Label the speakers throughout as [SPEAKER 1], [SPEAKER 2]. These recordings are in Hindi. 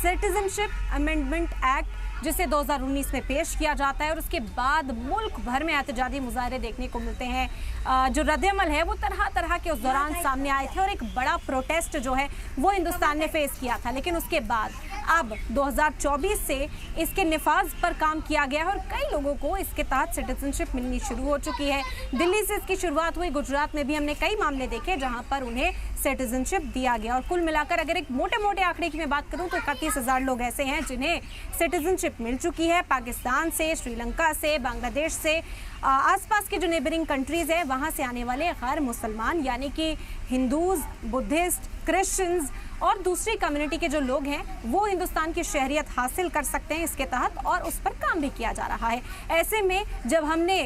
[SPEAKER 1] सिटीजनशिप अमेंडमेंट एक्ट, जिसे 2019 में पेश किया जाता है और उसके बाद मुल्क भर में एहतजाजी मुजाहरे देखने को मिलते हैं। जो रद्द-ए-अमल है वो तरह तरह के उस दौरान सामने आए थे और एक बड़ा प्रोटेस्ट जो है वो हिंदुस्तान ने फेस किया था। लेकिन उसके बाद अब 2024 से इसके निफाज पर काम किया गया है और कई लोगों को इसके तहत सिटीजनशिप मिलनी शुरू हो चुकी है। दिल्ली से इसकी शुरुआत हुई, गुजरात में भी हमने कई मामले देखे जहां पर उन्हें सिटीजनशिप दिया गया और कुल मिलाकर अगर एक मोटे आंकड़े की मैं बात करूं तो 31,000 लोग ऐसे हैं जिन्हें सिटीजनशिप मिल चुकी है। पाकिस्तान से, श्रीलंका से, बांग्लादेश से, आसपास के जो नेबरिंग कंट्रीज है वहां से आने वाले गैर मुसलमान यानी कि हिंदूज, बुद्धिस्ट, क्रिश्चियंस और दूसरी कम्युनिटी के जो लोग हैं वो हिंदुस्तान की शहरियत हासिल कर सकते हैं इसके तहत और उस पर काम भी किया जा रहा है। ऐसे में जब हमने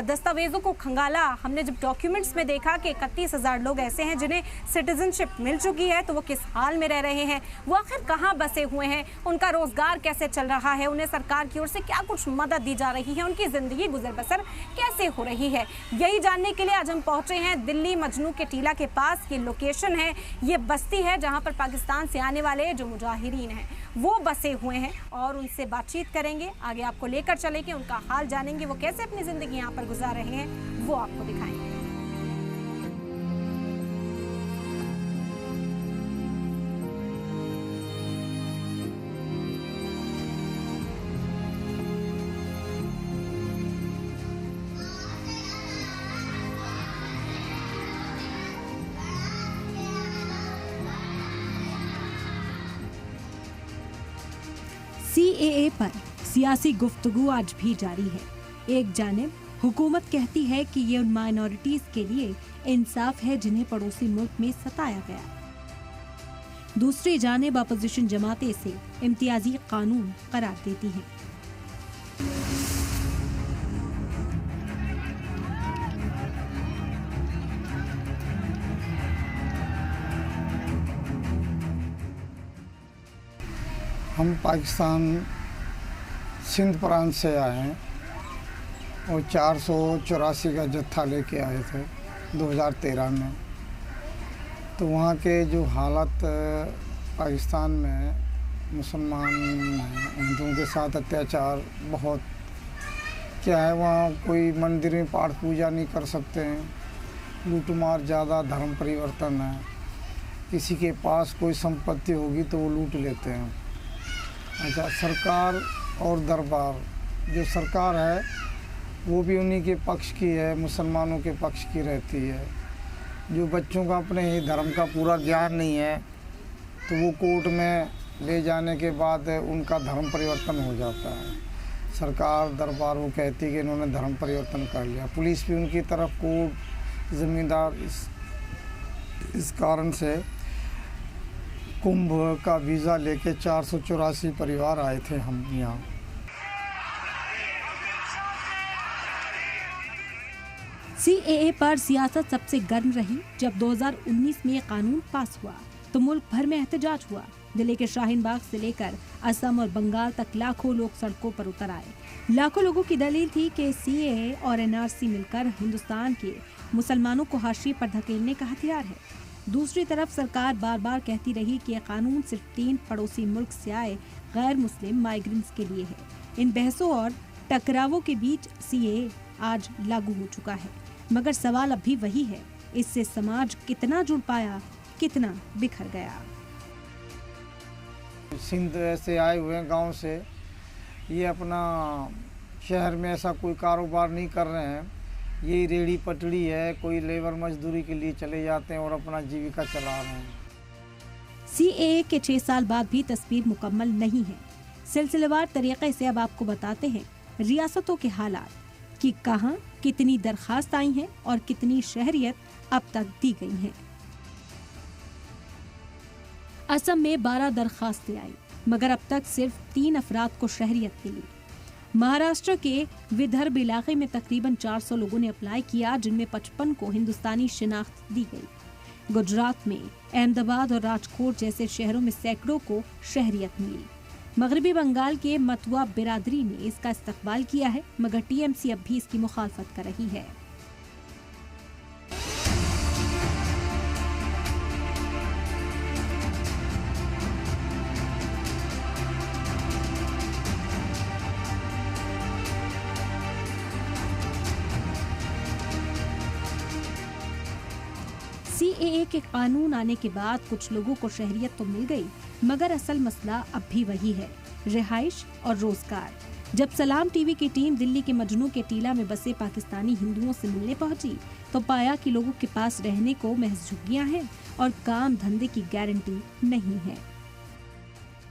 [SPEAKER 1] दस्तावेज़ों को खंगाला, हमने जब डॉक्यूमेंट्स में देखा कि 31,000 लोग ऐसे हैं जिन्हें सिटीजनशिप मिल चुकी है, तो वो किस हाल में रह रहे हैं, वो आखिर कहाँ बसे हुए हैं, उनका रोजगार कैसे चल रहा है, उन्हें सरकार की ओर से क्या कुछ मदद दी जा रही है, उनकी ज़िंदगी गुजर बसर कैसे हो रही है, यही जानने के लिए आज हम पहुँचे हैं दिल्ली मजनू के टीला के पास। ये लोकेशन है, ये बस्ती है जहाँ पर पाकिस्तान से आने वाले जो मुजाहिरीन हैं वो बसे हुए हैं और उनसे बातचीत करेंगे, आगे आपको लेकर चलेंगे, उनका हाल जानेंगे, वो कैसे अपनी ज़िंदगी यहाँ पर गुजार रहे हैं वो आपको दिखाएंगे।
[SPEAKER 2] CAA पर सियासी गुफ्तगू आज भी जारी है। एक जानिब हुकूमत कहती है कि ये उन माइनॉरिटीज के लिए इंसाफ है जिन्हें पड़ोसी मुल्क में सताया गया। दूसरी जानिब अपोजिशन जमातें इसे इम्तियाजी कानून करार देती हैं।
[SPEAKER 3] हम पाकिस्तान सिंध प्रांत से आए हैं और 484 का जत्था लेके आए थे 2013 में। तो वहाँ के जो हालत पाकिस्तान में मुसलमान हिंदुओं के साथ अत्याचार बहुत क्या है, वहाँ कोई मंदिर में पाठ पूजा नहीं कर सकते हैं, लूटमार ज़्यादा, धर्म परिवर्तन है, किसी के पास कोई संपत्ति होगी तो वो लूट लेते हैं। अच्छा, सरकार और दरबार, जो सरकार है वो भी उन्हीं के पक्ष की है, मुसलमानों के पक्ष की रहती है। जो बच्चों का अपने ही धर्म का पूरा ज्ञान नहीं है तो वो कोर्ट में ले जाने के बाद उनका धर्म परिवर्तन हो जाता है। सरकार दरबार वो कहती है कि इन्होंने धर्म परिवर्तन कर लिया, पुलिस भी उनकी तरफ कोर्ट जिम्मेदार। इस कारण से कुंभ का वीज़ा लेके 484 परिवार आए थे हम यहाँ।
[SPEAKER 2] CAA पर सियासत सबसे गर्म रही जब 2019 में ये कानून पास हुआ तो मुल्क भर में एहतजाज हुआ। दिल्ली के शाहीन बाग से लेकर असम और बंगाल तक लाखों लोग सड़कों पर उतर आए। लाखों लोगों की दलील थी कि CAA और NRC मिलकर हिंदुस्तान के मुसलमानों को हाशिए पर धकेलने का हथियार है। दूसरी तरफ सरकार बार बार कहती रही कि यह कानून सिर्फ 3 पड़ोसी मुल्क से आए गैर मुस्लिम माइग्रेंट्स के लिए है। इन बहसों और टकरावों के बीच CAA आज लागू हो चुका है, मगर सवाल अब भी वही है, इससे समाज कितना जुड़ पाया, कितना बिखर गया।
[SPEAKER 3] सिंध से आए हुए हैं गांव से, ये अपना शहर में ऐसा कोई कारोबार नहीं कर रहे हैं, ये रेड़ी पटड़ी है, कोई लेबर मजदूरी के लिए चले जाते हैं और अपना जीविका चला रहे हैं।
[SPEAKER 2] CAA के 6 साल बाद भी तस्वीर मुकम्मल नहीं है। सिलसिलेवार तरीके से अब आपको बताते हैं रियासतों के हालात कि कहां कितनी दरखास्त आई हैं और कितनी शहरियत अब तक दी गई हैं। असम में 12 दरखास्तें आई, मगर अब तक सिर्फ 3 अफराद को शहरियत मिली। महाराष्ट्र के विदर्भ इलाके में तकरीबन 400 लोगों ने अप्लाई किया, जिनमें 55 को हिंदुस्तानी शिनाख्त दी गई। गुजरात में अहमदाबाद और राजकोट जैसे शहरों में सैकड़ों को शहरियत मिली। मगरबी बंगाल के मतुआ बिरादरी ने इसका इस्तकबाल किया है, मगर TMC अब भी इसकी मुखालफत कर रही है। CAA के कानून आने के बाद कुछ लोगों को शहरियत तो मिल गई, मगर असल मसला अब भी वही है, रिहाइश और रोजगार। जब सलाम टीवी की टीम दिल्ली के मजनू के टीला में बसे पाकिस्तानी हिंदुओं से मिलने पहुंची, तो पाया कि लोगों के पास रहने को महज झुग्गियां हैं और काम धंधे की गारंटी नहीं है।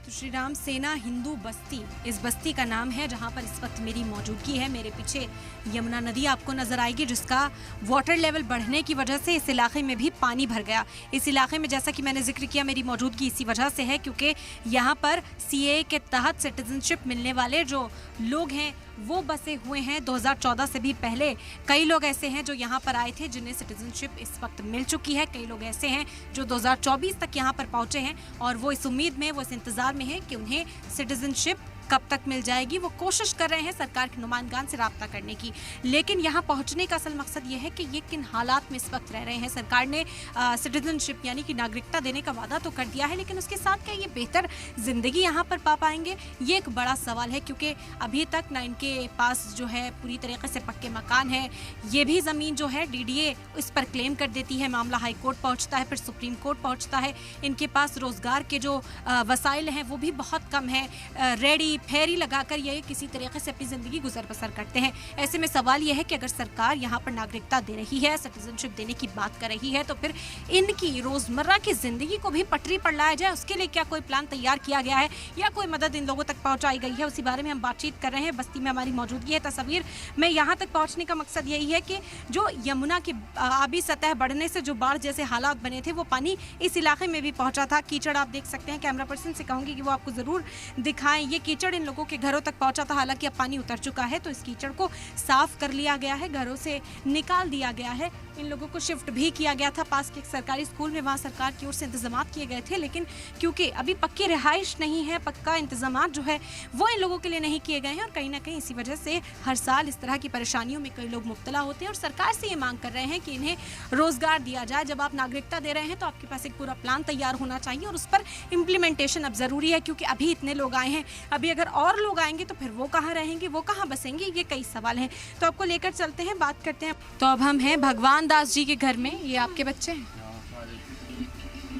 [SPEAKER 1] तो श्री राम सेना हिंदू बस्ती, इस बस्ती का नाम है जहां पर इस वक्त मेरी मौजूदगी है। मेरे पीछे यमुना नदी आपको नजर आएगी, जिसका वाटर लेवल बढ़ने की वजह से इस इलाके में भी पानी भर गया। इस इलाके में, जैसा कि मैंने जिक्र किया, मेरी मौजूदगी इसी वजह से है क्योंकि यहाँ पर CAA के तहत सिटीजनशिप मिलने वाले जो लोग हैं वो बसे हुए हैं। 2014 से भी पहले कई लोग ऐसे हैं जो यहाँ पर आए थे जिन्हें सिटीजनशिप इस वक्त मिल चुकी है। कई लोग ऐसे हैं जो 2024 तक यहाँ पर पहुँचे हैं और वो इस उम्मीद में, वो इस इंतज़ार में है कि उन्हें सिटीजनशिप कब तक मिल जाएगी। वो कोशिश कर रहे हैं सरकार के नुमाइंदगान से राब्ता करने की, लेकिन यहाँ पहुँचने का असल मकसद ये है कि ये किन हालात में इस वक्त रह रहे हैं। सरकार ने सिटीजनशिप यानी कि नागरिकता देने का वादा तो कर दिया है, लेकिन उसके साथ क्या ये बेहतर ज़िंदगी यहाँ पर पा पाएंगे, ये एक बड़ा सवाल है। क्योंकि अभी तक ना इनके पास जो है पूरी तरीके से पक्के मकान है, ये भी ज़मीन जो है DDA इस पर क्लेम कर देती है, मामला हाई कोर्ट पहुँचता है, फिर सुप्रीम कोर्ट पहुँचता है। इनके पास रोज़गार के जो वसाइल हैं वो भी बहुत कम है। रेडी फेरी लगाकर ये किसी तरीके से अपनी ज़िंदगी गुजर बसर करते हैं। ऐसे में सवाल यह है कि अगर सरकार यहाँ पर नागरिकता दे रही है, सिटीजनशिप देने की बात कर रही है, तो फिर इनकी रोज़मर्रा की ज़िंदगी को भी पटरी पर लाया जाए, उसके लिए क्या कोई प्लान तैयार किया गया है या कोई मदद इन लोगों तक पहुँचाई गई है, उसी बारे में हम बातचीत कर रहे हैं। बस्ती में हमारी मौजूदगी है। तस्वीर में यहाँ तक पहुँचने का मकसद यही है कि जो यमुना की आबी सतह बढ़ने से जो बाढ़ जैसे हालात बने थे, वो पानी इस इलाके में भी पहुँचा था। कीचड़ आप देख सकते हैं, कैमरा पर्सन से कहूँगी कि वो आपको ज़रूर दिखाएं। ये कीचड़ इन लोगों के घरों तक पहुंचा था, हालांकि अब पानी उतर चुका है, तो इस कीचड़ को साफ कर लिया गया है, घरों से निकाल दिया गया है। इन लोगों को शिफ्ट भी किया गया था पास के एक सरकारी स्कूल में, वहाँ सरकार की ओर से इंतजाम किए गए थे, लेकिन क्योंकि अभी पक्की रिहाइश नहीं है, पक्का इंतजाम जो है वो इन लोगों के लिए नहीं किए गए हैं और कहीं ना कहीं इसी वजह से हर साल इस तरह की परेशानियों में कई लोग मुब्तला होते हैं और सरकार से ये मांग कर रहे हैं कि इन्हें रोजगार दिया जाए। जब आप नागरिकता दे रहे हैं तो आपके पास एक पूरा प्लान तैयार होना चाहिए और उस पर इम्प्लीमेंटेशन अब ज़रूरी है, क्योंकि अभी इतने लोग आए हैं, अभी अगर और लोग आएंगे तो फिर वो कहाँ रहेंगे, वो कहाँ बसेंगे, ये कई सवाल हैं। तो आपको लेकर चलते हैं, बात करते हैं। तो अब हम हैं भगवान दास जी के घर में। ये आपके बच्चे हैं?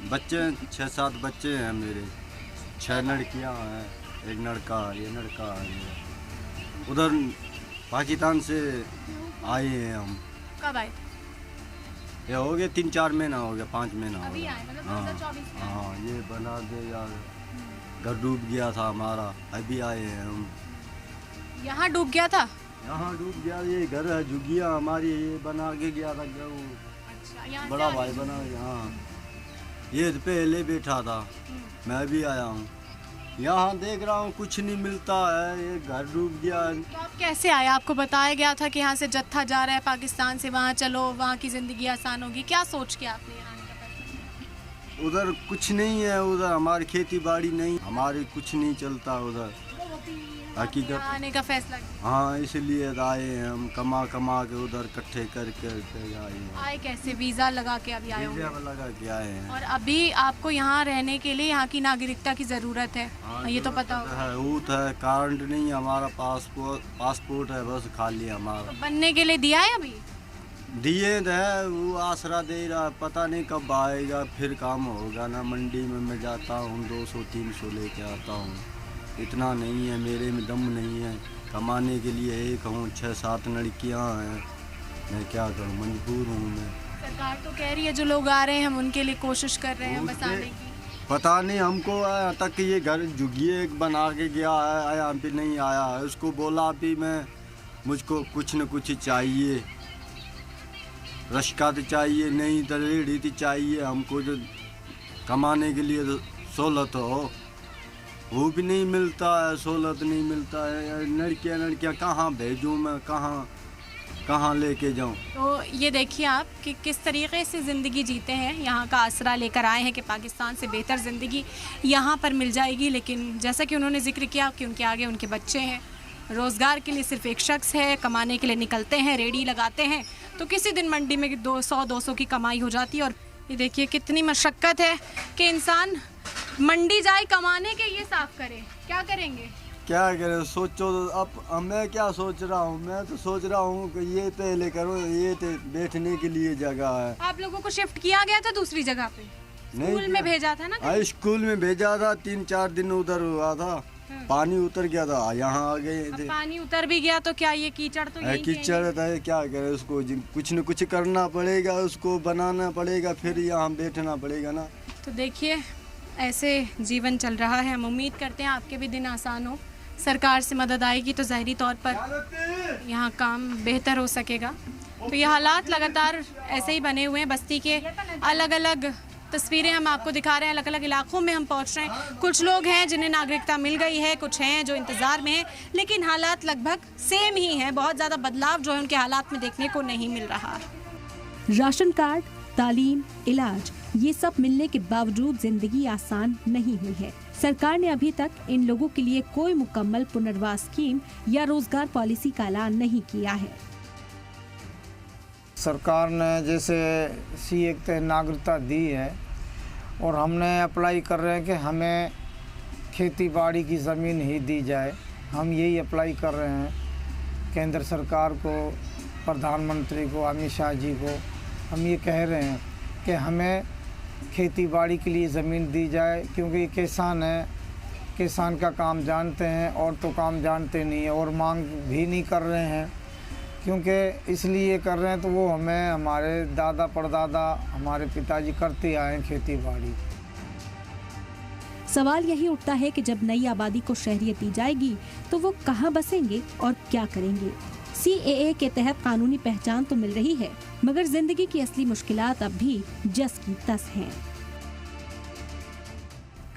[SPEAKER 4] बच्चे 6-7 बच्चे हैं मेरे, 6 लड़कियां हैं, एक लड़का, ये लड़का है। उधर पाकिस्तान से आए हैं हम।
[SPEAKER 1] कब आए?
[SPEAKER 4] ये हो गए 3-4 महीना हो गया, 5 महीना हो
[SPEAKER 1] अभी
[SPEAKER 4] गया।
[SPEAKER 1] आए, मतलब 2024 में?
[SPEAKER 4] हाँ, ये बना दे यार, घर डूब गया था हमारा, अभी आए हैं हम।
[SPEAKER 1] यहाँ डूब गया था?
[SPEAKER 4] यहाँ डूब गया, ये घर है, झुग्गियाँ हमारी, ये बना के गया था घर, वो
[SPEAKER 1] अच्छा, यहाँ
[SPEAKER 4] बड़ा भाई बना। हाँ, ये पहले बैठा था, मैं भी आया हूँ। यहाँ देख रहा हूँ कुछ नहीं मिलता है, ये घर डूब गया।
[SPEAKER 1] तो आप कैसे आए? आपको बताया गया था कि यहाँ से जत्था जा रहा है पाकिस्तान से, वहाँ चलो, वहाँ की ज़िंदगी आसान होगी, क्या सोच के आपने यहाँ आने का फैसला?
[SPEAKER 4] उधर कुछ नहीं है, उधर हमारी खेती बाड़ी नहीं, हमारे कुछ नहीं चलता उधर, हकीकत
[SPEAKER 1] आने का फैसला किया?
[SPEAKER 4] हाँ, इसलिए आए हैं हम, कमा के उधर इकट्ठे करके आए हैं।
[SPEAKER 1] आए कैसे? वीज़ा लगा के अभी आए होंगे?
[SPEAKER 4] वीज़ा लगा के आए हैं।
[SPEAKER 1] और अभी आपको यहाँ रहने के लिए यहाँ की नागरिकता की ज़रूरत है?
[SPEAKER 4] हाँ,
[SPEAKER 1] ये तो पता होगा।
[SPEAKER 4] है, ऊत है, कार्ड नहीं, हमारा पासपोर्ट है बस खाली हमारा।
[SPEAKER 1] तो बनने के लिए दिया है अभी?
[SPEAKER 4] दिए है, वो आसरा दे रहा, पता नहीं कब आएगा, फिर काम होगा ना। मंडी में मैं जाता हूँ, 200-300 लेके आता हूँ, इतना नहीं है, मेरे में दम नहीं है कमाने के लिए। एक हूँ, 6-7 लड़कियाँ हैं, मैं क्या करूँ, मजबूर हूँ मैं।
[SPEAKER 1] सरकार तो कह रही है जो लोग आ रहे हैं हम उनके लिए कोशिश कर रहे हैं बसाने की।
[SPEAKER 4] पता नहीं, हमको यहाँ तक ये घर झुग्गी एक बना के गया है, आया भी नहीं आया है। उसको बोला भी मैं, मुझको कुछ न कुछ चाहिए, रश्का चाहिए, नहीं तो रेड़ी चाहिए हमको, जो कमाने के लिए सहूलत हो, वो भी नहीं मिलता है, सहूलत नहीं मिलता है। लड़कियाँ कहाँ भेजूँ मैं, कहाँ लेके जाऊँ?
[SPEAKER 1] तो ये देखिए आप कि किस तरीके से ज़िंदगी जीते हैं, यहाँ का आसरा लेकर आए हैं कि पाकिस्तान से बेहतर ज़िंदगी यहाँ पर मिल जाएगी। लेकिन जैसा कि उन्होंने जिक्र किया कि उनके आगे उनके बच्चे हैं, रोज़गार के लिए सिर्फ एक शख्स है, कमाने के लिए निकलते हैं, रेडी लगाते हैं, तो किसी दिन मंडी में 200-200 की कमाई हो जाती है। और ये देखिए कितनी मशक्क़त है कि इंसान मंडी जाए कमाने के, ये साफ़ करे, क्या करेंगे?
[SPEAKER 4] क्या करें, सोचो तो अब मैं क्या सोच रहा हूँ, मैं तो सोच रहा हूँ कि ये पहले करो, ये तो बैठने के लिए जगह है।
[SPEAKER 1] आप लोगों को शिफ्ट किया गया था दूसरी जगह पे? स्कूल में भेजा था ना?
[SPEAKER 4] हाँ, स्कूल में भेजा था, 3-4 दिन उधर हुआ था, पानी उतर गया था, यहाँ आ गए थे।
[SPEAKER 1] पानी उतर भी गया तो क्या ये कीचड़ तो यही
[SPEAKER 4] कीचड़ है, क्या करे, उसको कुछ न कुछ करना पड़ेगा, उसको बनाना पड़ेगा, फिर यहाँ बैठना पड़ेगा ना।
[SPEAKER 1] तो देखिए ऐसे जीवन चल रहा है। हम उम्मीद करते हैं आपके भी दिन आसान हो, सरकार से मदद आएगी तो ज़ाहिरी तौर पर यहाँ काम बेहतर हो सकेगा। तो ये हालात लगातार ऐसे ही बने हुए हैं। बस्ती के अलग अलग तस्वीरें हम आपको दिखा रहे हैं, अलग अलग इलाकों में हम पहुंच रहे हैं। कुछ लोग हैं जिन्हें नागरिकता मिल गई है, कुछ हैं जो इंतज़ार में हैं, लेकिन हालात लगभग सेम ही हैं। बहुत ज़्यादा बदलाव जो है उनके हालात में देखने को नहीं मिल रहा।
[SPEAKER 2] राशन कार्ड, तालीम, इलाज, ये सब मिलने के बावजूद जिंदगी आसान नहीं हुई है। सरकार ने अभी तक इन लोगों के लिए कोई मुकम्मल पुनर्वास स्कीम या रोजगार पॉलिसी का ऐलान नहीं किया है।
[SPEAKER 3] सरकार ने जैसे सीए के नागरिकता दी है और हमने अप्लाई कर रहे हैं कि हमें खेती बाड़ी की ज़मीन ही दी जाए। हम यही अप्लाई कर रहे हैं केंद्र सरकार को, प्रधानमंत्री को, अमित शाह जी को। हम ये कह रहे हैं कि हमें खेती बाड़ी के लिए ज़मीन दी जाए, क्योंकि किसान है, किसान का काम जानते हैं और तो काम जानते नहीं है और मांग भी नहीं कर रहे हैं। क्योंकि इसलिए कर रहे हैं तो वो हमें, हमारे दादा परदादा, हमारे पिताजी करते आए हैं खेती बाड़ी।
[SPEAKER 2] सवाल यही उठता है कि जब नई आबादी को शहरियत दी जाएगी तो वो कहाँ बसेंगे और क्या करेंगे। CAA के तहत कानूनी पहचान तो मिल रही है, मगर जिंदगी की असली मुश्किलात अब भी जस की तस हैं।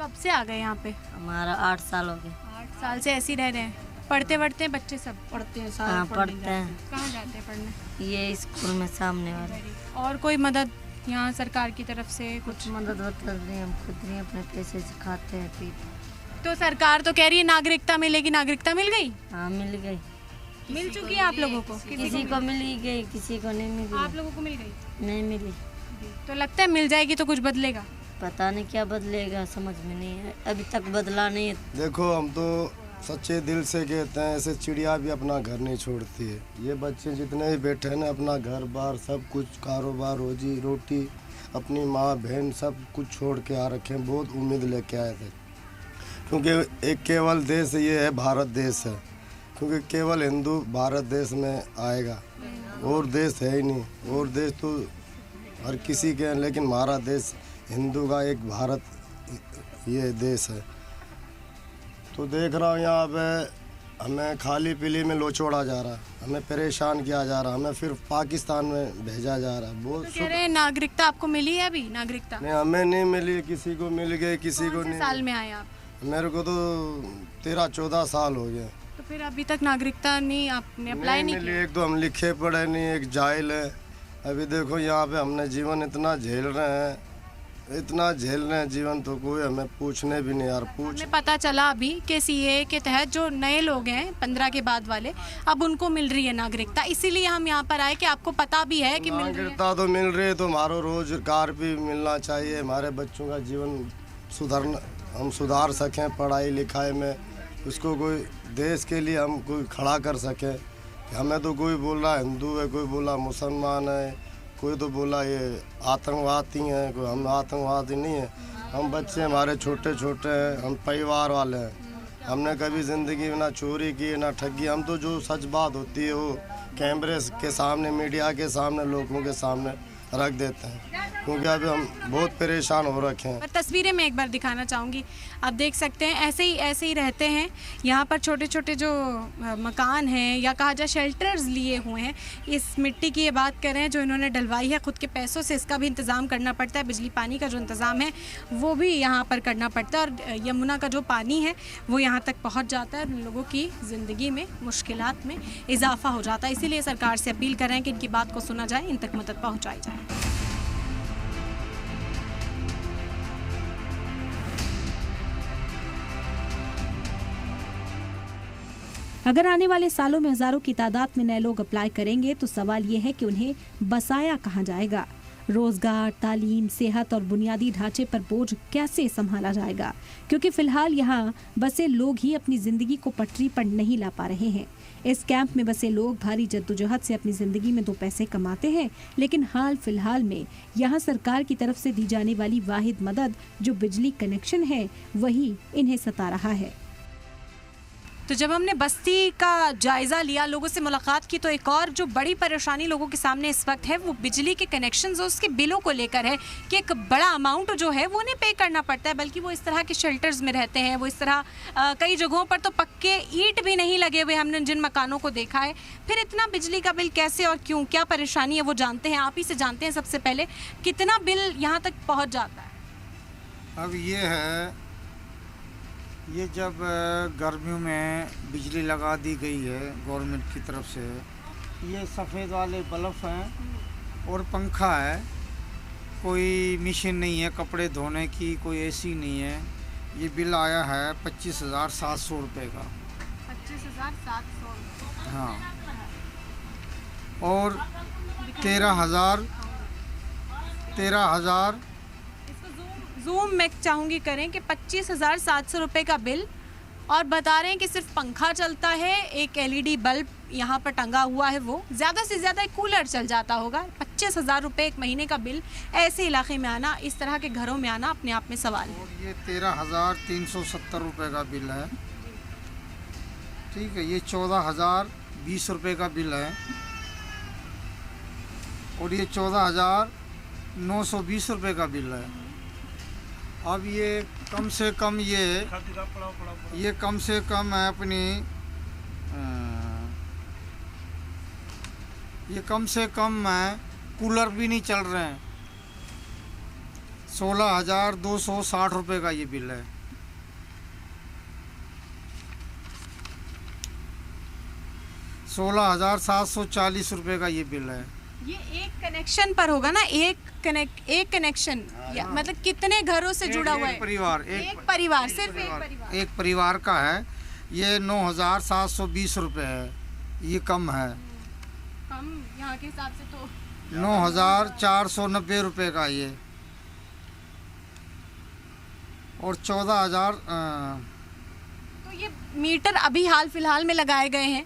[SPEAKER 1] कब से आ गए यहाँ पे?
[SPEAKER 5] हमारा 8 साल हो गए।
[SPEAKER 1] 8 साल से ऐसे ही रह रहे हैं। पढ़ते वढ़ते हैं बच्चे? सब पढ़ते हैं? सारे
[SPEAKER 5] हाँ,
[SPEAKER 1] पढ़ने
[SPEAKER 5] पढ़ते हैं।
[SPEAKER 1] जाते कहाँ जाते हैं पढ़ने?
[SPEAKER 5] ये स्कूल में सामने वाले।
[SPEAKER 1] और कोई मदद यहाँ सरकार की तरफ से कुछ?
[SPEAKER 5] मदद कर रही है, हम खुद नहीं अपने पैसे से खाते हैं पीते।
[SPEAKER 1] तो सरकार तो कह रही है नागरिकता मिलेगी, नागरिकता मिल गई?
[SPEAKER 5] हाँ, मिल गई।
[SPEAKER 1] मिल चुकी है आप लोगों को?
[SPEAKER 5] किसी को मिल गई, किसी को नहीं मिली।
[SPEAKER 1] आप लोगों को मिल गई?
[SPEAKER 5] नहीं मिली।
[SPEAKER 1] तो लगता है मिल जाएगी तो कुछ बदलेगा?
[SPEAKER 5] पता नहीं क्या बदलेगा, समझ में नहीं है, अभी तक बदला नहीं है।
[SPEAKER 6] देखो, हम तो सच्चे दिल से कहते हैं, ऐसे चिड़िया भी अपना घर नहीं छोड़ती है। ये बच्चे जितने भी बैठे हैं ना, अपना घर बार सब कुछ, कारोबार, रोजी रोटी, अपनी माँ बहन सब कुछ छोड़ के आ रखे हैं। बहुत उम्मीद लेके आए थे, क्योंकि एक केवल देश ये है, भारत देश है। क्योंकि केवल हिंदू भारत देश में आएगा, और देश है ही नहीं। और देश तो हर किसी के हैं, लेकिन हमारा देश हिंदू का एक भारत ये देश है। तो देख रहा हूँ यहाँ पे हमें खाली पीली में लोचोड़ा जा रहा है, हमें परेशान किया जा रहा है, हमें फिर पाकिस्तान में भेजा जा रहा है। बहुत
[SPEAKER 1] तो कह रहे हैं नागरिकता आपको मिली है अभी? नागरिकता
[SPEAKER 6] नहीं, हमें नहीं मिली, किसी को मिल गई, किसी को नहीं।
[SPEAKER 1] साल में आए आप?
[SPEAKER 6] मेरे को तो 13-14 साल हो गए।
[SPEAKER 1] तो फिर अभी तक नागरिकता नहीं, आपने अप्लाई नहीं
[SPEAKER 6] मिली।
[SPEAKER 1] किया?
[SPEAKER 6] एक तो हम लिखे पढ़े नहीं, एक जाहिल है। अभी देखो यहाँ पे हमने जीवन इतना झेल रहे हैं, इतना झेल रहे हैं जीवन, तो कोई हमें पूछने भी नहीं यार।
[SPEAKER 1] हमें पता चला अभी कि CAA के तहत जो नए लोग हैं 15 के बाद वाले, अब उनको मिल रही है नागरिकता। इसीलिए हम यहाँ पर आए कि आपको पता भी है कि मिल रही है।
[SPEAKER 6] नागरिकता तो मिल रही है, तो हमारा रोजगार भी मिलना चाहिए, हमारे बच्चों का जीवन सुधरना, हम सुधार सकें पढ़ाई लिखाई में, उसको कोई देश के लिए हम कोई खड़ा कर सकें। हमें तो कोई बोला हिंदू है, कोई बोला मुसलमान है, कोई तो बोला ये आतंकवादी हैं, कोई हम आतंकवादी नहीं है। हम बच्चे हमारे छोटे छोटे हैं, हम परिवार वाले हैं। हमने कभी ज़िंदगी में ना चोरी की ना ठगी। हम तो जो सच बात होती है वो कैमरे के सामने, मीडिया के सामने, लोगों के सामने रख देते हैं, क्योंकि अभी हम बहुत परेशान हो रखे हैं।
[SPEAKER 1] और तस्वीरें मैं एक बार दिखाना चाहूँगी। आप देख सकते हैं ऐसे ही रहते हैं यहाँ पर। छोटे छोटे जो मकान हैं या कहा जाए शेल्टर्स लिए हुए हैं, इस मिट्टी की ये बात करें जो इन्होंने डलवाई है खुद के पैसों से, इसका भी इंतज़ाम करना पड़ता है। बिजली पानी का जो इंतज़ाम है वो भी यहाँ पर करना पड़ता है, और यमुना का जो पानी है वो यहाँ तक पहुँच जाता है और लोगों की ज़िंदगी में मुश्किलात में इजाफा हो जाता है। इसीलिए सरकार से अपील कर रहे हैं कि इनकी बात को सुना जाए, इन तक मदद पहुँचाई जाए।
[SPEAKER 2] अगर आने वाले सालों में हजारों की तादाद में नए लोग अप्लाई करेंगे तो सवाल ये है कि उन्हें बसाया कहाँ जाएगा। रोजगार, तालीम, सेहत और बुनियादी ढांचे पर बोझ कैसे संभाला जाएगा? क्योंकि फिलहाल यहाँ बसे लोग ही अपनी जिंदगी को पटरी पर नहीं ला पा रहे हैं। इस कैंप में बसे लोग भारी जद्दोजहद से अपनी जिंदगी में 2 पैसे कमाते हैं, लेकिन हाल फिलहाल में यहाँ सरकार की तरफ से दी जाने वाली वाहिद मदद जो बिजली कनेक्शन है, वही इन्हें सता रहा है।
[SPEAKER 1] तो जब हमने बस्ती का जायज़ा लिया, लोगों से मुलाकात की, तो एक और जो बड़ी परेशानी लोगों के सामने इस वक्त है वो बिजली के कनेक्शंस और उसके बिलों को लेकर है कि एक बड़ा अमाउंट जो है वो उन्हें पे करना पड़ता है, बल्कि वो इस तरह के शेल्टर्स में रहते हैं। वो इस तरह कई जगहों पर तो पक्के ईंट भी नहीं लगे हुए, हमने जिन मकानों को देखा है। फिर इतना बिजली का बिल कैसे और क्यों, क्या परेशानी है वो जानते हैं, आप ही से जानते हैं। सबसे पहले कितना बिल यहाँ तक पहुँच जाता है?
[SPEAKER 3] अब ये है, ये जब गर्मियों में बिजली लगा दी गई है गवर्नमेंट की तरफ से, ये सफ़ेद वाले बल्ब हैं और पंखा है, कोई मशीन नहीं है कपड़े धोने की, कोई एसी नहीं है। ये बिल आया है 25,700 रुपये का।
[SPEAKER 1] 25,700?
[SPEAKER 3] हाँ। और 13,000
[SPEAKER 1] जूम मैं चाहूँगी करें कि 25,700 रुपये का बिल, और बता रहे हैं कि सिर्फ पंखा चलता है, एक LED बल्ब यहाँ पर टंगा हुआ है, वो ज़्यादा से ज़्यादा एक कूलर चल जाता होगा। 25,000 रुपये एक महीने का बिल ऐसे इलाके में आना, इस तरह के घरों में आना अपने आप में सवाल है।
[SPEAKER 3] और ये 13,370 रुपये का बिल है। ठीक है, ये 14,020 रुपये का बिल है, और ये 14,920 रुपये का बिल है। अब ये कम से कम ये कम से कम है अपनी, ये कम से कम है, कूलर भी नहीं चल रहे हैं। 16,260 रुपये का ये बिल है। ₹16,740 रुपये का ये बिल है।
[SPEAKER 1] ये एक कनेक्शन पर होगा ना? एक कनेक्शन मतलब कितने घरों से जुड़ा हुआ है?
[SPEAKER 3] एक परिवार
[SPEAKER 1] सिर्फ
[SPEAKER 3] एक परिवार का है। ये 9,720 रुपये है, ये कम है।
[SPEAKER 1] कम यहाँ के हिसाब से तो
[SPEAKER 3] 9,490 रुपये का ये, और 14,000।
[SPEAKER 1] तो ये मीटर अभी हाल फिलहाल में लगाए गए हैं?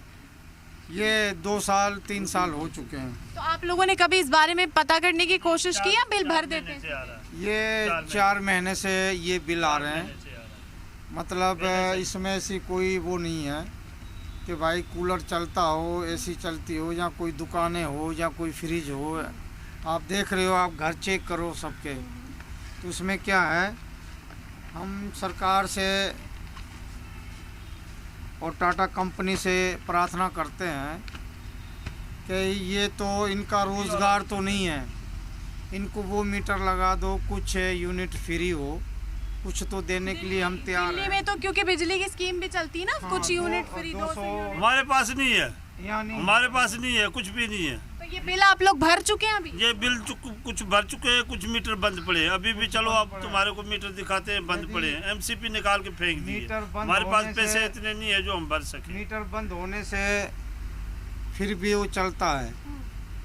[SPEAKER 3] ये 2 साल 3 साल हो चुके हैं।
[SPEAKER 1] तो आप लोगों ने कभी इस बारे में पता करने की कोशिश की या बिल भर देते हैं?
[SPEAKER 3] ये 4 महीने से ये बिल आ रहे हैं। मतलब इसमें ऐसी कोई वो नहीं है कि भाई कूलर चलता हो, एसी चलती हो, या कोई दुकानें हो, या कोई फ्रिज हो। आप देख रहे हो, आप घर चेक करो सबके। तो उसमें क्या है, हम सरकार से और टाटा कंपनी से प्रार्थना करते हैं कि ये तो इनका रोज़गार तो नहीं है, इनको वो मीटर लगा दो, कुछ यूनिट फ्री हो, कुछ तो देने के लिए हम तैयार हैं।
[SPEAKER 1] दिल्ली में तो क्योंकि बिजली की स्कीम भी चलती है ना, कुछ यूनिट फ्री, 200
[SPEAKER 7] हमारे पास नहीं है,
[SPEAKER 3] यानी
[SPEAKER 7] हमारे पास नहीं है, कुछ भी नहीं है।
[SPEAKER 1] तो ये बिल आप लोग भर चुके हैं? अभी
[SPEAKER 7] ये बिल कुछ भर चुके हैं, कुछ मीटर बंद पड़े हैं। अभी भी चलो आप तुम्हारे को मीटर दिखाते हैं, बंद पड़े हैं, MCP निकाल के फेंक दिए।
[SPEAKER 3] मीटर बंद
[SPEAKER 7] हमारे पास
[SPEAKER 3] होने
[SPEAKER 7] पैसे
[SPEAKER 3] से-
[SPEAKER 7] इतने नहीं है जो हम भर सके।
[SPEAKER 3] मीटर बंद होने से फिर भी वो चलता है,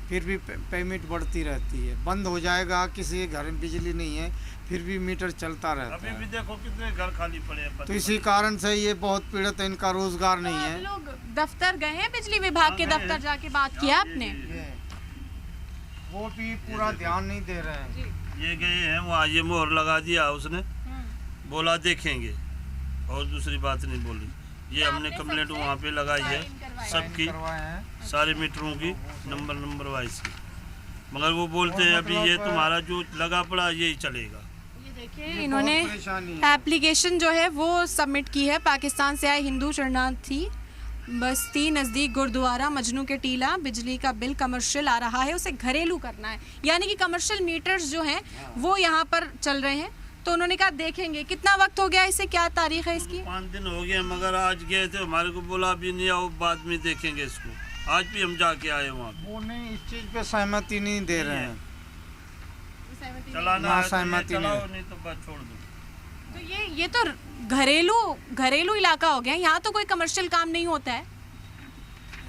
[SPEAKER 3] फिर भी पेमेंट बढ़ती रहती है। बंद हो जाएगा, किसी के घर में बिजली नहीं है, फिर भी मीटर चलता रहता
[SPEAKER 7] अभी
[SPEAKER 3] है।
[SPEAKER 7] भी देखो कितने घर खाली पड़े हैं।
[SPEAKER 3] तो इसी कारण से ये बहुत पीड़ित है, इनका रोजगार नहीं
[SPEAKER 1] आप
[SPEAKER 3] है।
[SPEAKER 1] लोग दफ्तर गए हैं, बिजली विभाग के दफ्तर जाके बात किया आपने?
[SPEAKER 3] वो भी पूरा ध्यान नहीं दे रहे हैं।
[SPEAKER 7] ये गए हैं वहाँ, ये मोहर लगा दिया उसने, बोला देखेंगे, और दूसरी बात नहीं बोली। ये हमने कंप्लेंट वहाँ पे लगाई है सबकी,
[SPEAKER 3] करवाए हैं।
[SPEAKER 7] सारे मीटरों की नंबर वाइज की, मगर वो बोलते हैं अभी ये तुम्हारा जो लगा पड़ा यही चलेगा।
[SPEAKER 1] ये देखिए, इन्होंने
[SPEAKER 3] बहुत परेशानी है।
[SPEAKER 1] एप्लीकेशन जो है वो सबमिट की है। पाकिस्तान से आए हिंदू शरणार्थी, बस्ती नज़दीक गुरुद्वारा मजनू के टीला, बिजली का बिल कमर्शियल आ रहा है, उसे घरेलू करना है, यानी कि कमर्शियल मीटर्स जो हैं वो यहाँ पर चल रहे हैं। तो उन्होंने कहा देखेंगे। कितना वक्त हो गया इसे, क्या तारीख है इसकी?
[SPEAKER 7] 5 दिन हो गए, मगर आज गए थे, हमारे को बोला अभी नहीं आओ, बाद में देखेंगे इसको। आज भी हम जाके आए वहाँ पे।
[SPEAKER 3] वो नहीं, इस चीज पे सहमति नहीं दे रहे हैं।
[SPEAKER 7] चलाना
[SPEAKER 3] ना
[SPEAKER 7] है तो ये
[SPEAKER 3] सहमति
[SPEAKER 7] चलाओ,
[SPEAKER 3] नहीं।
[SPEAKER 7] नहीं तो बस छोड़ दो।
[SPEAKER 1] तो ये तो घरेलू इलाका हो गया, यहाँ तो कोई कमर्शियल काम नहीं होता है।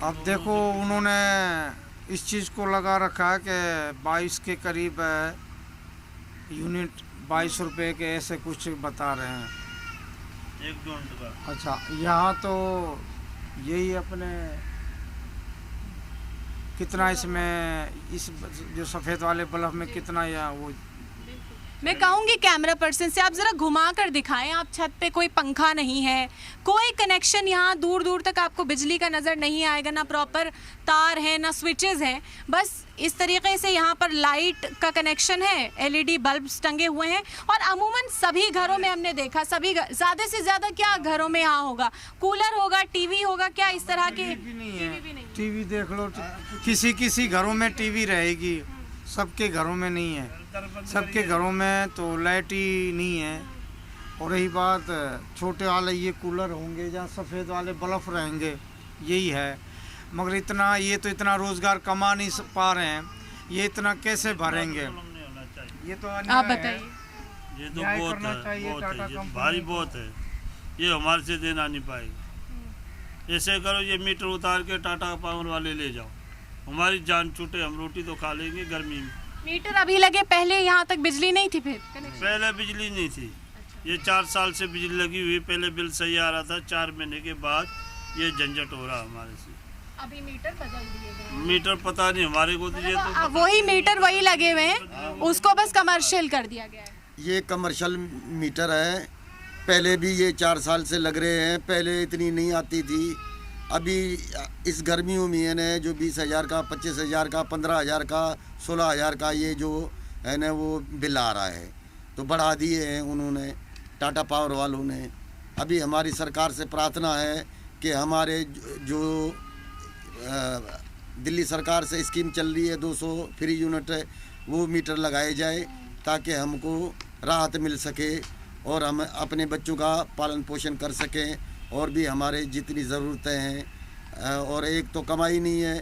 [SPEAKER 3] अब देखो, उन्होंने इस चीज़ को लगा रखा है कि 22 के करीब यूनिट 22 रुपए के ऐसे कुछ बता रहे हैं।
[SPEAKER 7] एक यूनिट का।
[SPEAKER 3] अच्छा, यहाँ तो यही अपने कितना इसमें इस जो सफ़ेद वाले बल्ब में कितना या वो
[SPEAKER 1] मैं कहूँगी कैमरा पर्सन से आप ज़रा घुमा कर दिखाएं। आप छत पे कोई पंखा नहीं है, कोई कनेक्शन यहाँ दूर दूर तक आपको बिजली का नज़र नहीं आएगा, ना प्रॉपर तार है ना स्विचेस हैं। बस इस तरीके से यहाँ पर लाइट का कनेक्शन है, एलईडी बल्ब टंगे हुए हैं। और अमूमन सभी घरों में हमने देखा, सभी ज़्यादा से ज़्यादा क्या घरों में यहाँ होगा, कूलर होगा, टीवी होगा, क्या इस तरह के
[SPEAKER 3] टीवी देख लो, किसी घरों में टीवी रहेगी, सबके घरों में नहीं है। सबके घरों में तो लाइट ही नहीं है। और रही बात छोटे वाले ये कूलर होंगे जहाँ सफ़ेद वाले बल्ब रहेंगे, यही है। मगर इतना ये तो इतना रोज़गार कमा नहीं पा रहे हैं, ये इतना कैसे भरेंगे? ये तो
[SPEAKER 1] आप बताइए।
[SPEAKER 7] ये तो बहुत है, ये भारी बहुत है, ये हमारे से देना नहीं पाएगी। ऐसे करो, ये मीटर उतार के टाटा पावर वाले ले जाओ, हमारी जान छूटे, हम रोटी तो खा लेंगे गर्मी में।
[SPEAKER 1] मीटर अभी लगे, पहले यहाँ तक बिजली नहीं थी? फिर
[SPEAKER 7] पहले बिजली नहीं थी। ये 4 साल से बिजली लगी हुई, पहले बिल सही आ रहा था, 4 महीने के बाद ये झंझट हो रहा हमारे से।
[SPEAKER 1] अभी मीटर बदल दिए गए।
[SPEAKER 7] मीटर पता नहीं हमारे को, तो ये तो
[SPEAKER 1] वही मीटर वही लगे हुए हैं, उसको बस कमर्शियल कर दिया गया है।
[SPEAKER 6] ये कमर्शियल मीटर है, पहले भी ये 4 साल से लग रहे हैं, पहले इतनी नहीं आती थी। अभी इस गर्मियों में ने जो 20,000 का, 25,000 का, 15,000 का, 16,000 का ये जो है ना वो बिल आ रहा है, तो बढ़ा दिए हैं उन्होंने, टाटा पावर वालों ने। अभी हमारी सरकार से प्रार्थना है कि हमारे जो दिल्ली सरकार से स्कीम चल रही है 200 फ्री यूनिट, वो मीटर लगाए जाए ताकि हमको राहत मिल सके और हम अपने बच्चों का पालन पोषण कर सकें, और भी हमारे जितनी ज़रूरतें हैं। और एक तो कमाई नहीं है,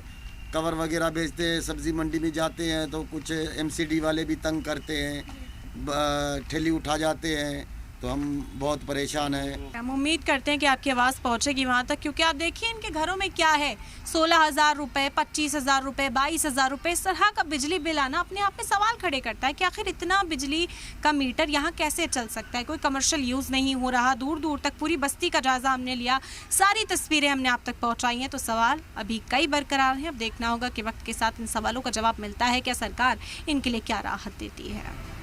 [SPEAKER 6] कवर वगैरह बेचते हैं, सब्ज़ी मंडी में जाते हैं तो कुछ एमसीडी वाले भी तंग करते हैं, ठेली उठा जाते हैं, तो हम बहुत परेशान हैं।
[SPEAKER 1] हम उम्मीद करते हैं कि आपकी आवाज़ पहुंचेगी वहां तक, क्योंकि आप देखिए इनके घरों में क्या है, 16,000 रुपये, 25,000 रुपये, 22,000 रुपये, इस तरह का बिजली बिल आना अपने आप में सवाल खड़े करता है कि आखिर इतना बिजली का मीटर यहाँ कैसे चल सकता है। कोई कमर्शियल यूज़ नहीं हो रहा, दूर दूर तक पूरी बस्ती का जायज़ा हमने लिया, सारी तस्वीरें हमने आप तक पहुँचाई हैं। तो सवाल अभी कई बरकरार हैं। अब देखना होगा कि वक्त के साथ इन सवालों का जवाब मिलता है क्या, सरकार इनके लिए क्या राहत देती है।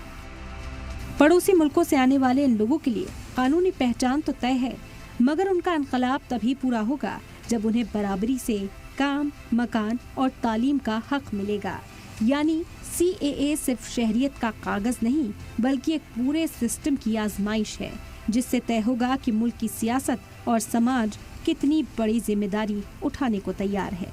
[SPEAKER 2] पड़ोसी मुल्कों से आने वाले इन लोगों के लिए कानूनी पहचान तो तय है, मगर उनका इनकलाब तभी पूरा होगा जब उन्हें बराबरी से काम, मकान और तालीम का हक मिलेगा। यानी CAA सिर्फ शहरियत का कागज नहीं, बल्कि एक पूरे सिस्टम की आजमाइश है, जिससे तय होगा कि मुल्क की सियासत और समाज कितनी बड़ी जिम्मेदारी उठाने को तैयार है।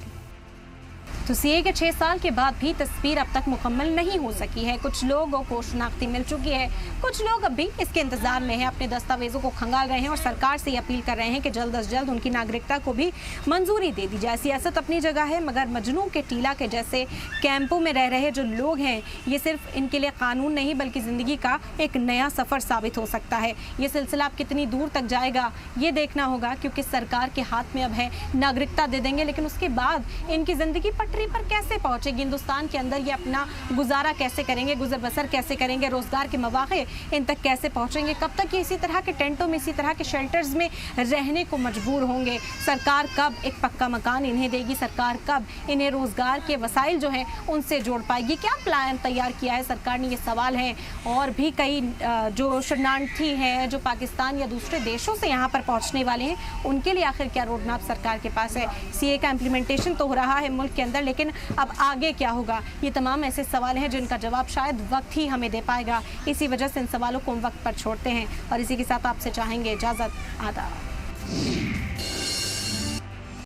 [SPEAKER 1] तो CAA के 6 साल के बाद भी तस्वीर अब तक मुकम्मल नहीं हो सकी है। कुछ लोगों को शनाख्ती मिल चुकी है, कुछ लोग अब भी इसके इंतजार में हैं, अपने दस्तावेजों को खंगाल रहे हैं और सरकार से अपील कर रहे हैं कि जल्द अज जल्द उनकी नागरिकता को भी मंजूरी दे दी जाए। सियासत अपनी जगह है, मगर मजनू के टीला के जैसे कैंपों में रह रहे जो लोग हैं, ये सिर्फ इनके लिए कानून नहीं बल्कि ज़िंदगी का एक नया सफ़र साबित हो सकता है। ये सिलसिला अब कितनी दूर तक जाएगा ये देखना होगा, क्योंकि सरकार के हाथ में अब है, नागरिकता दे देंगे, लेकिन उसके बाद इनकी ज़िंदगी पटरी पर कैसे पहुंचेगी, हिंदुस्तान के अंदर ये अपना गुजारा कैसे करेंगे, गुजर बसर कैसे करेंगे, रोजगार के मौके इन तक कैसे पहुंचेंगे, कब तक ये इसी तरह के टेंटों में, इसी तरह के शेल्टर्स में रहने को मजबूर होंगे। सरकार कब एक पक्का मकान इन्हें देगी, सरकार कब इन्हें रोजगार के वसाइल जो हैं उनसे जोड़ पाएगी, क्या प्लान तैयार किया है सरकार ने, ये सवाल है। और भी कई जो शरणार्थी हैं जो पाकिस्तान या दूसरे देशों से यहाँ पर पहुँचने वाले हैं, उनके लिए आखिर क्या रोड मैप सरकार के पास है। CAA का इम्प्लीमेंटेशन तो हो रहा है मुल्क के अंदर, लेकिन अब आगे क्या होगा, ये तमाम ऐसे सवाल हैं जिनका जवाब शायद वक्त ही हमें दे पाएगा। इसी वजह से इन सवालों को हम वक्त पर छोड़ते हैं और इसी के साथ आपसे चाहेंगे इजाज़त। आदाब।